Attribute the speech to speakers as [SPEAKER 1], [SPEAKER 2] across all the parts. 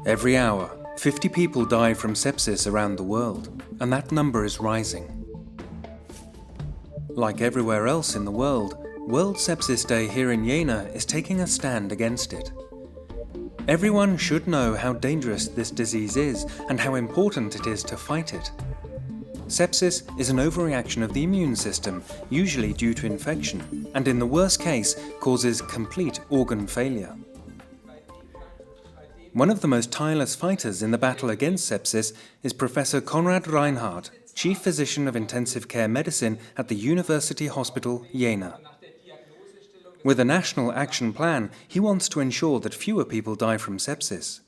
[SPEAKER 1] Every hour, 50 people die from sepsis around the world, and that number is rising. Like everywhere else in the world, World Sepsis Day here in Jena is taking a stand against it. Everyone should know how dangerous this disease is and how important it is to fight it. Sepsis is an overreaction of the immune system, usually due to infection, and in the worst case causes complete organ failure. One of the most tireless fighters in the battle against sepsis is Professor Konrad Reinhardt, Chief Physician of Intensive Care Medicine at the University Hospital Jena. With a national action plan, he wants to ensure that fewer people die from sepsis.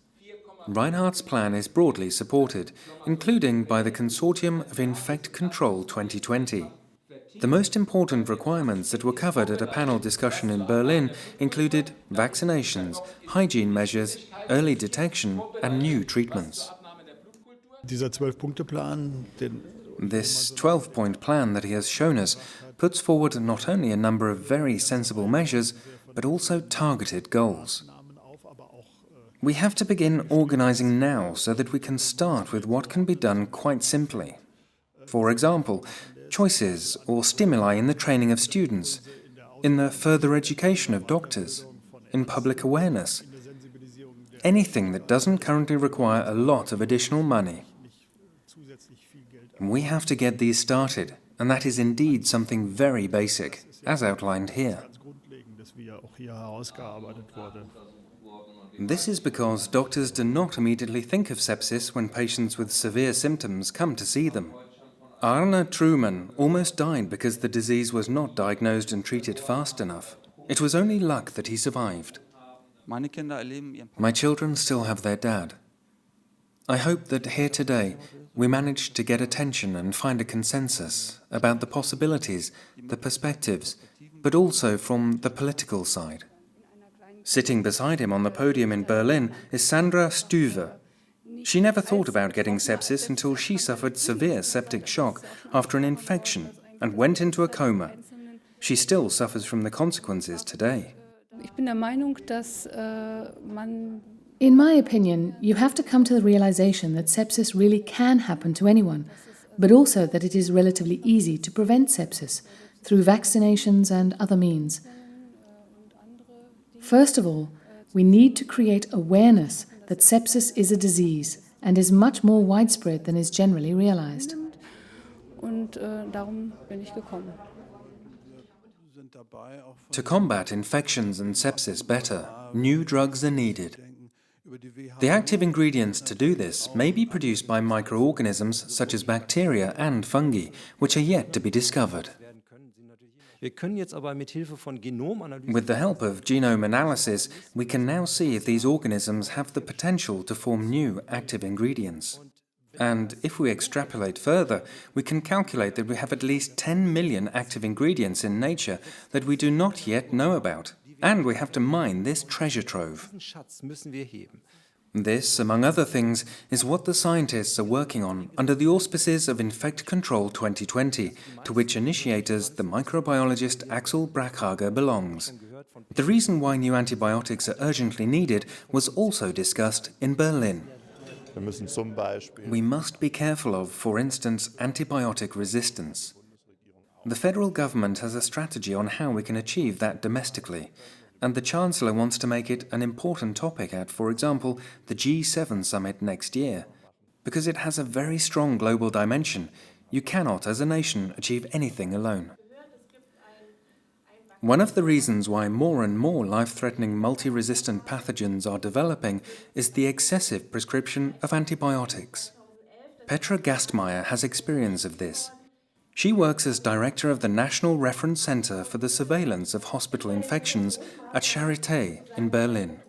[SPEAKER 1] Reinhardt's plan is broadly supported, including by the consortium of InfectControl 2020. The most important requirements that were covered at a panel discussion in Berlin included vaccinations, hygiene measures, early detection and new treatments.
[SPEAKER 2] This
[SPEAKER 1] 12-point plan that he has shown us puts forward not only a number of very sensible measures, but also targeted goals. We have to begin organizing now so that we can start with what can be done quite simply. For example, choices or stimuli in the training of students, in the further education of doctors, in public awareness. Anything that doesn't currently require a lot of additional money. We have to get these started, and that is indeed something very basic, as outlined here. This is because doctors do not immediately think of sepsis when patients with severe symptoms come to see them. Arne Truman almost died because the disease was not diagnosed and treated fast enough. It was only luck that he survived. My children still have their dad. I hope that here today we managed to get attention and find a consensus about the possibilities, the perspectives, but also from the political side. Sitting beside him on the podium in Berlin is Sandra Stuve. She never thought about getting sepsis until she suffered severe septic shock after an infection and went into a coma. She still suffers from the consequences today.
[SPEAKER 3] In my opinion, you have to come to the realization that sepsis really can happen to anyone, but also that it is relatively easy to prevent sepsis through vaccinations and other means. First of all, we need to create awareness that sepsis is a disease and is much more widespread than is generally realized.
[SPEAKER 1] To combat infections and sepsis better, new drugs are needed. The active ingredients to do this may be produced by microorganisms such as bacteria and fungi, which are yet to be discovered. With the help of genome analysis, we can now see if these organisms have the potential to form new active ingredients. And if we extrapolate further, we can calculate that we have at least 10 million active ingredients in nature that we do not yet know about. And we have to mine this treasure trove. This, among other things, is what the scientists are working on under the auspices of InfectControl 2020, to which initiators the microbiologist Axel Brachhager belongs. The reason why new antibiotics are urgently needed was also discussed in Berlin. We must be careful of, for instance, antibiotic resistance. The federal government has a strategy on how we can achieve that domestically, and the Chancellor wants to make it an important topic at, for example, the G7 summit next year. Because it has a very strong global dimension, you cannot, as a nation, achieve anything alone. One of the reasons why more and more life-threatening multi-resistant pathogens are developing is the excessive prescription of antibiotics. Petra Gastmeier has experience of this. She works as director of the National Reference Center for the Surveillance of Hospital Infections at Charité in Berlin.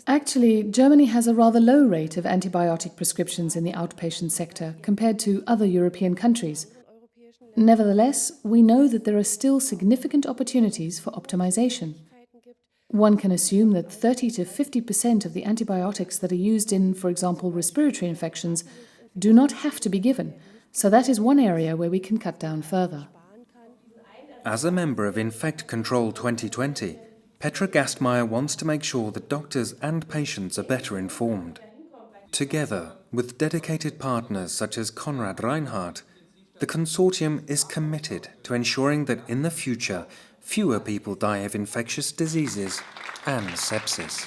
[SPEAKER 3] Actually, Germany has a rather low rate of antibiotic prescriptions in the outpatient sector compared to other European countries. Nevertheless, we know that there are still significant opportunities for optimization. One can assume that 30 to 50% of the antibiotics that are used in, for example, respiratory infections do not have to be given. So that is one area where we can cut down further.
[SPEAKER 1] As a member of InfectControl 2020, Petra Gastmeier wants to make sure that doctors and patients are better informed. Together, with dedicated partners such as Konrad Reinhardt, the consortium is committed to ensuring that in the future, fewer people die of infectious diseases and sepsis.